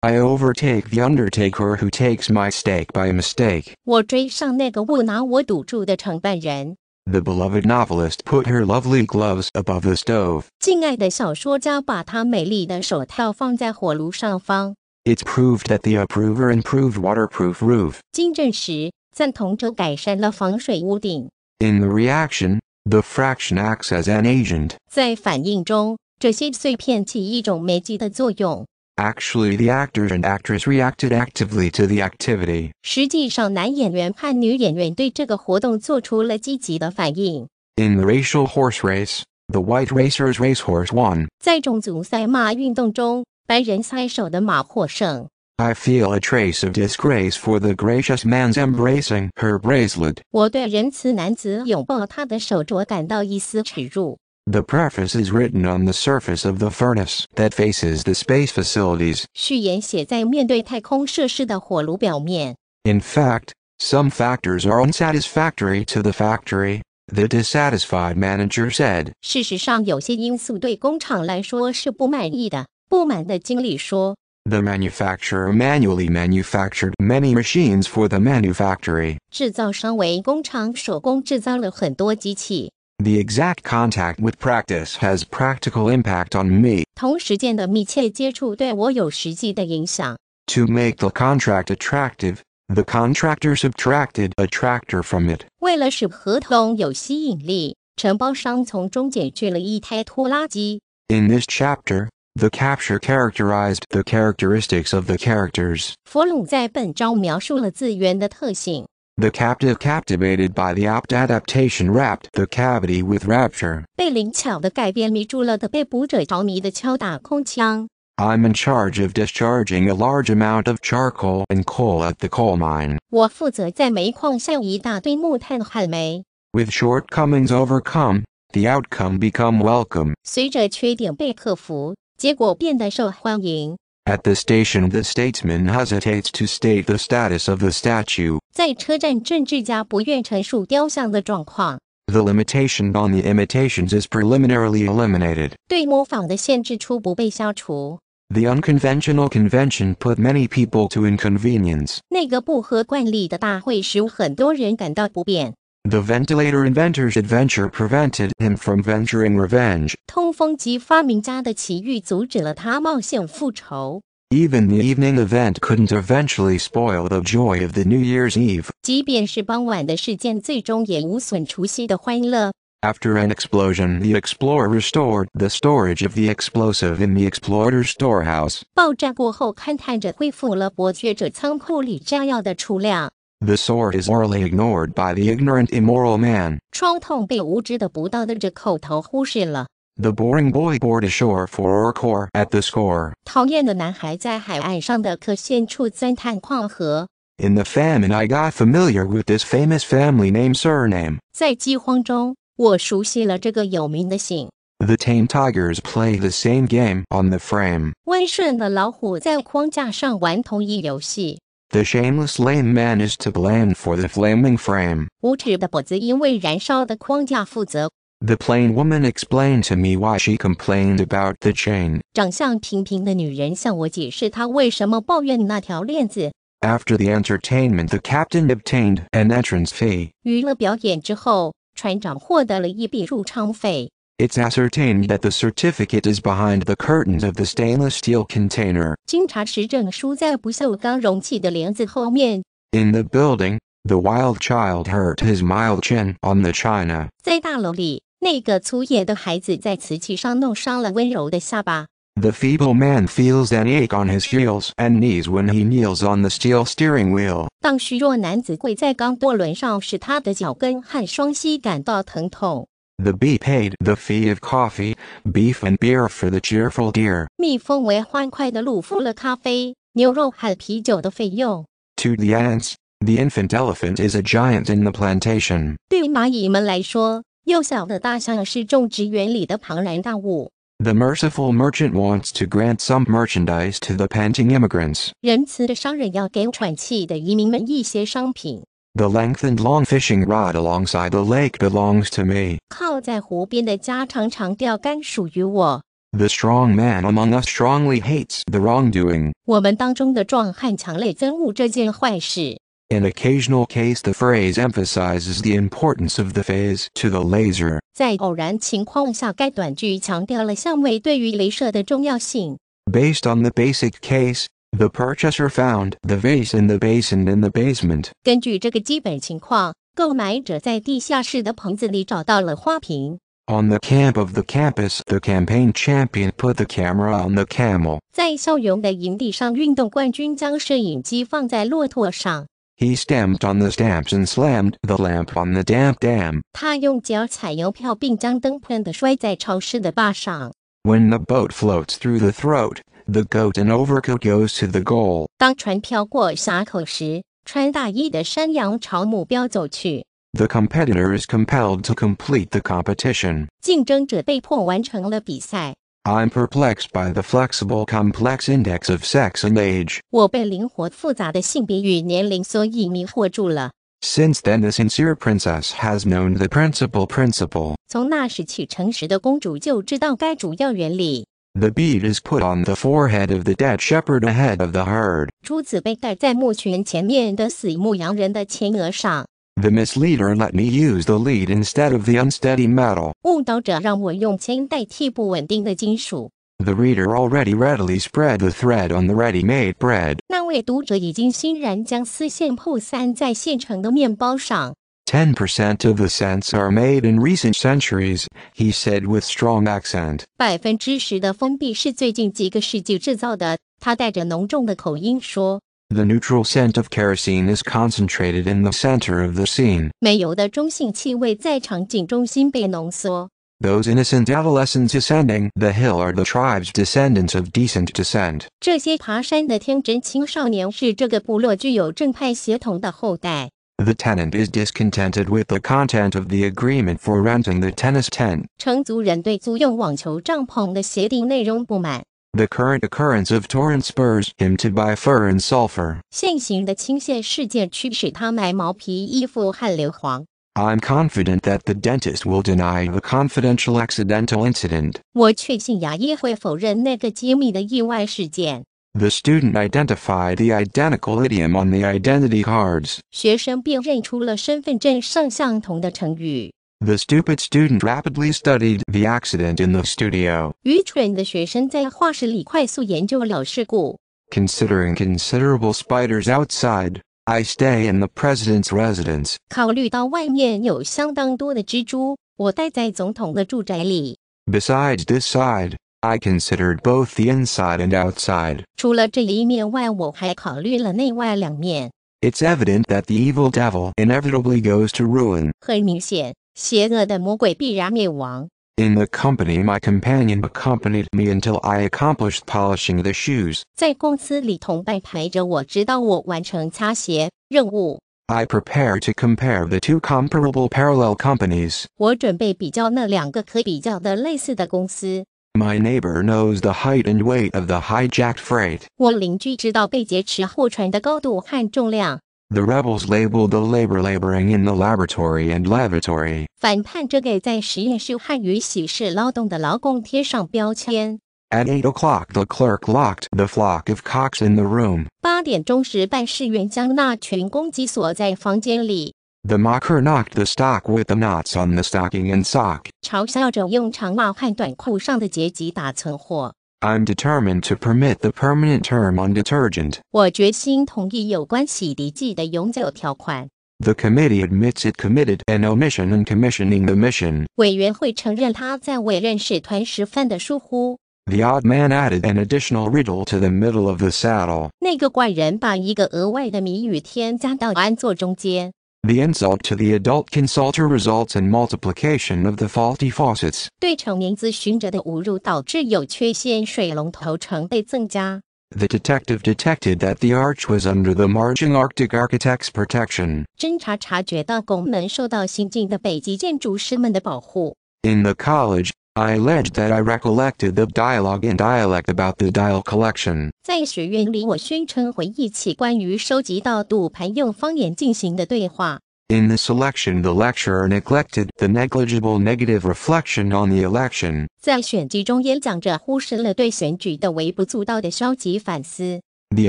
I overtake the undertaker who takes my stake by mistake. 我追上那个误拿我赌注的承办人。The beloved novelist put her lovely gloves above the stove. 敬爱的小说家把他美丽的手套放在火炉上方。It's proved that the approver improved waterproof roof. 经证实，赞同者改善了防水屋顶。In the reaction, the fraction acts as an agent. 在反应中，这些碎片起一种媒介的作用。Actually, the actor and actress reacted actively to the activity. 实际上，男演员和女演员对这个活动做出了积极的反应。In the racial horse race, the white racer's racehorse won. 在种族赛马运动中，白人赛手的马获胜。I feel a trace of disgrace for the gracious man's embracing her bracelet. 我对仁慈男子拥抱他的手镯感到一丝耻辱。The preface is written on the surface of the furnace that faces the space facilities. 序言写在面对太空设施的火炉表面。In fact, some factors are unsatisfactory to the factory, the dissatisfied manager said. 事实上，有些因素对工厂来说是不满意的。不满的经理说。The manufacturer manually manufactured many machines for the manufactory. 制造商为工厂手工制造了很多机器。The exact contact with practice has practical impact on me. 同实践的密切接触对我有实际的影响。To make the contract attractive, the contractor subtracted a tractor from it. 为了使合同有吸引力，承包商从中减去了一台拖拉机。In this chapter, the capture characterized the characteristics of the characters. 佛鲁在本章描述了字源的特性。The captive captivated by the apt adaptation wrapped the cavity with rapture. 被灵巧的改变迷住了的被捕者着迷的敲打空腔。I'm in charge of discharging a large amount of charcoal and coal at the coal mine. 我负责在煤矿下一大堆木炭和煤。With shortcomings overcome, the outcome become welcome. 随着缺点被克服，结果变得受欢迎。At the station, the statesman hesitates to state the status of the statue. 在车站，政治家不愿陈述雕像的状况。The limitation on the imitations is preliminarily eliminated. 对模仿的限制初步被消除。The unconventional convention put many people to inconvenience. 那个不合惯例的大会使很多人感到不便。The ventilator inventor's adventure prevented him from venturing revenge. 通风机发明家的奇遇阻止了他冒险复仇。Even the evening event couldn't eventually spoil the joy of the New Year's Eve. 即便是傍晚的事件，最终也无损除夕的欢乐。After an explosion, the explorer restored the storage of the explosive in the exploder's storehouse. 爆炸过后，勘探者恢复了伯爵者仓库里炸药的储量。The sword is orally ignored by the ignorant immoral man. 创痛被无知的不道德者口头忽视了。The boring boy bored ashore for ore at the score. 讨厌的男孩在海岸上的可线处钻探矿河。In the famine, I got familiar with this famous family name surname. 在饥荒中，我熟悉了这个有名的姓。The tame tigers play the same game on the frame. 温顺的老虎在框架上玩同一游戏。The shameless lame man is to blame for the flaming frame. 无耻的跛子因为燃烧的框架负责。The plain woman explained to me why she complained about the chain. 长相平平的女人向我解释她为什么抱怨那条链子。After the entertainment, the captain obtained an entrance fee. 娱乐表演之后，船长获得了一笔入场费。It's ascertained that the certificate is behind the curtains of the stainless steel container. 经查实证书在不锈钢容器的帘子后面。In the building, the wild child hurt his mild chin on the china. 在大楼里，那个粗野的孩子在瓷器上弄伤了温柔的下巴。The feeble man feels an ache on his heels and knees when he kneels on the steel steering wheel. 当虚弱男子跪在钢舵轮上时，他的脚跟和双膝感到疼痛。The bee paid the fee of coffee, beef and beer for the cheerful deer. 蜜蜂为欢快的鹿付了咖啡、牛肉和啤酒的费用。To the ants, the infant elephant is a giant in the plantation. 对蚂蚁们来说，幼小的大象是种植园里的庞然大物。The merciful merchant wants to grant some merchandise to the panting immigrants. 仁慈的商人要给喘气的移民们一些商品。The lengthened long fishing rod alongside the lake belongs to me. 靠在湖边的家常长钓竿属于我。The strong man among us strongly hates the wrongdoing. 我们当中的壮汉强烈憎恶这件坏事。In occasional case, the phrase emphasizes the importance of the phase to the laser. 在偶然情况下，该短句强调了相位对于镭射的重要性。Based on the basic case, the purchaser found the vase in the basin in the basement. 根据这个基本情况，购买者在地下室的棚子里找到了花瓶。On the camp of the campus, the campaign champion put the camera on the camel. 在校园的营地上，运动冠军将摄影机放在骆驼上。He stamped on the stamps and slammed the lamp on the damp dam. 他用脚踩邮票，并将灯喷地摔在潮湿的坝上。When the boat floats through the throat, the goat in overcoat goes to the goal. 当船飘过峡口时，穿大衣的山羊朝目标走去。The competitor is compelled to complete the competition. 竞争者被迫完成了比赛。I'm perplexed by the flexible complex index of sex and age. 我被灵活复杂的性别与年龄所以迷惑住了。Since then, the sincere princess has known the principle. 从那时起，诚实的公主就知道该主要原理。The bead is put on the forehead of the dead shepherd ahead of the herd. 珠子被戴在牧群前面的死牧羊人的前额上。The misleader let me use the lead instead of the unsteady metal. 误导者让我用铅代替不稳定的金属。The reader already readily spread the thread on the ready-made bread. 那位读者已经欣然将丝线铺散在现成的面包上。10% of the cents are made in recent centuries, he said with strong accent. 10%的封闭是最近几个世纪制造的，他带着浓重的口音说。The neutral scent of kerosene is concentrated in the center of the scene. 煤油的中性气味在场景中心被浓缩。Those innocent adolescents ascending the hill are the tribe's descendants of decent descent. 这些爬山的天真青少年是这个部落具有正派血统的后代。The tenant is discontented with the content of the agreement for renting the tennis tent. 承租人对租用网球帐篷的协定内容不满。The current occurrence of torrent spurs him to buy fur and sulfur. 现行的倾泻事件驱使他买毛皮衣服和硫磺。I'm confident that the dentist will deny the confidential accidental incident. 我确信牙医会否认那个机密的意外事件。The student identified the identical idiom on the identity cards. 学生辨认出了身份证上相同的成语。The stupid student rapidly studied the accident in the studio. 愚蠢的学生在画室里快速研究了事故。Considering considerable spiders outside, I stay in the president's residence. 考虑到外面有相当多的蜘蛛，我待在总统的住宅里。Besides this side, I considered both the inside and outside. 除了这一面外，我还考虑了内外两面。It's evident that the evil devil inevitably goes to ruin. 很明显，邪恶的魔鬼必然灭亡。In the company, my companion accompanied me until I accomplished polishing the shoes. 在公司里，同伴陪着我，直到我完成擦鞋任务。I prepare to compare the two comparable parallel companies. 我准备比较那两个可比较的类似的公司。My neighbor knows the height and weight of the hijacked freight. 我邻居知道被劫持货船的高度和重量。The rebels labeled the labor laboring in the laboratory and lavatory. 反叛者给在实验室和于洗室劳动的劳工贴上标签。At 8 o'clock, the clerk locked the flock of cocks in the room. 8点钟时，办事员将那群公鸡锁在房间里。The mocker knocked the stock with the knots on the stocking and sock. 嘲笑者用长袜和短裤上的结集打存货。I'm determined to permit the permanent term on detergent. 我决心同意有关洗涤剂的永久条款。The committee admits it committed an omission in commissioning the mission. 委员会承认他在委任使团时犯的疏忽。The odd man added an additional riddle to the middle of the saddle. 那个怪人把一个额外的谜语添加到鞍座中间。The insult to the adult consulter results in multiplication of the faulty faucets. 对成年咨询者的侮辱导致有缺陷水龙头成倍增加。The detective detected that the arch was under the marching Arctic architect's protection. 侦查察觉到拱门受到新进的北极建筑师们的保护。In the college, I alleged that I recollected the dialogue in dialect about the dial collection. 在学院里，我宣称回忆起关于收集到赌盘用方言进行的对话。In the selection, the lecturer neglected the negligible negative reflection on the election. 在选举中，演讲者忽视了对选举的微不足道的消极反思。The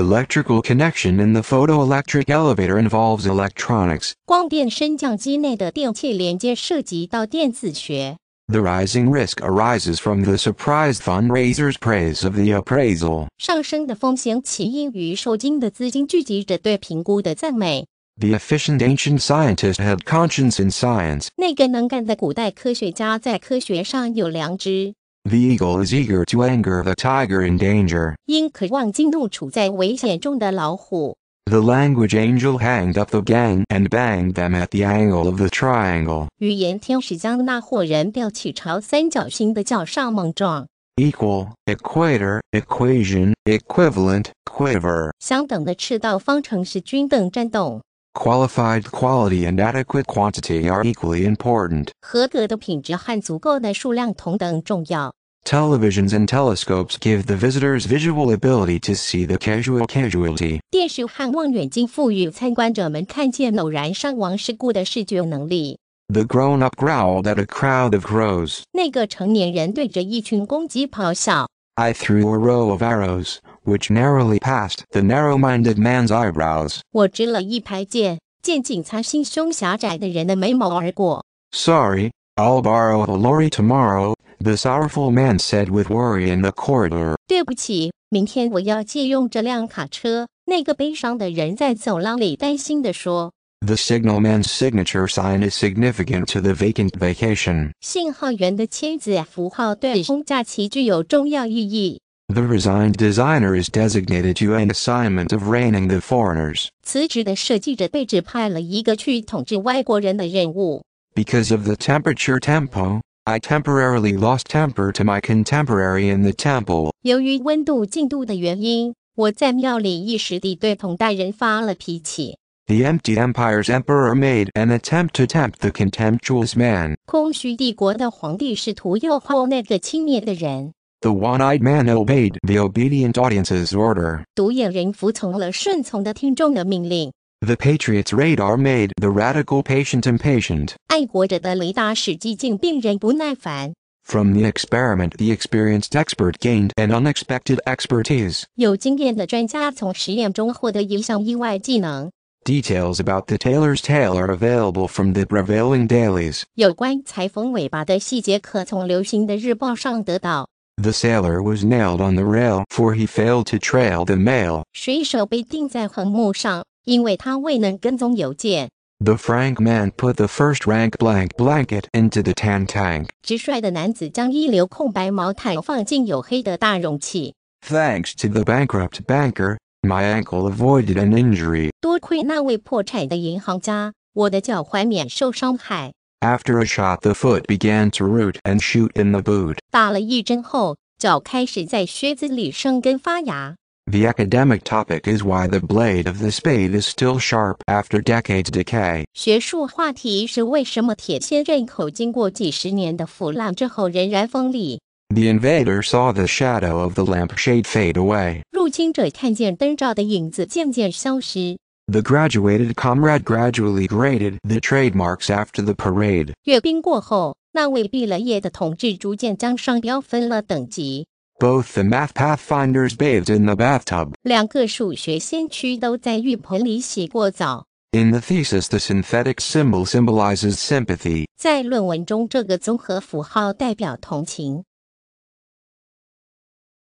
electrical connection in the photoelectric elevator involves electronics. 光电升降机内的电器连接涉及到电子学。The rising risk arises from the surprised fundraiser's praise of the appraisal. 上升的风险起因于受金的资金聚集者对评估的赞美。The efficient ancient scientist had conscience in science. 那个能干的古代科学家在科学上有良知。The eagle is eager to anger the tiger in danger. 鹰渴望激怒处在危险中的老虎。The language angel hanged up the gang and banged them at the angle of the triangle. 语言天使将那伙人吊起朝三角形的角上猛撞。Equal, equator, equation, equivalent, quiver. 相等的赤道方程式均等战斗。Qualified quality and adequate quantity are equally important. 合格的品质和足够的数量同等重要。Televisions and telescopes give the visitors visual ability to see the casualty. 电视和望远镜赋予参观者们看见偶然伤亡事故的视觉能力。The grown-up growled at a crowd of crows. 那个成年人对着一群公鸡咆哮。I threw a row of arrows, which narrowly passed the narrow-minded man's eyebrows. 我掷了一排箭，箭仅擦心胸狭窄的人的眉毛而过。Sorry, I'll borrow a lorry tomorrow, the sorrowful man said with worry in the corridor. 对不起，明天我要借用这辆卡车。那个悲伤的人在走廊里担心地说。The signalman's signature sign is significant to the vacant vacation. 信号员的签字符号对空假期具有重要意义。The resigned designer is designated to an assignment of reigning the foreigners. 辞职的设计者被指派了一个去统治外国人的任务。Because of the temperature tempo, I temporarily lost temper to my contemporary in the temple. 由于温度进度的原因，我在庙里一时地对同代人发了脾气。The empty empire's emperor made an attempt to tempt the contemptuous man. 空虚帝国的皇帝试图诱惑那个轻蔑的人。The one-eyed man obeyed the obedient audience's order. 独眼人服从了顺从的听众的命令。The patriot's radar made the radical patient impatient. 爱国者的雷达使激进病人不耐烦。From the experiment, the experienced expert gained an unexpected expertise. 有经验的专家从实验中获得一项意外技能。Details about the tailor's tale are available from the prevailing dailies. 有关裁缝尾巴的细节可从流行的日报上得到。The sailor was nailed on the rail, for he failed to trail the mail. 水手被钉在横木上，因为他未能跟踪邮件。The frank man put the first rank blank blanket into the tan tank. 直率的男子将一流空白毛毯放进黝黑的大容器。Thanks to the bankrupt banker, my ankle avoided an injury. 多亏那位破产的银行家，我的脚踝免受伤害。After a shot, the foot began to root and shoot in the boot. 打了一针后，脚开始在靴子里生根发芽。The academic topic is why the blade of the spade is still sharp after decades decay. 学术话题是为什么铁锨刃口经过几十年的腐烂之后仍然锋利。The invader saw the shadow of the lampshade fade away. 入侵者看见灯罩的影子渐渐消失。The graduated comrade gradually graded the trademarks after the parade. 阅兵过后，那位毕了业的同志逐渐将商标分了等级。Both the math pathfinders bathed in the bathtub. 两个数学先驱都在浴盆里洗过澡。In the thesis, the synthetic symbol symbolizes sympathy. 在论文中，这个综合符号代表同情。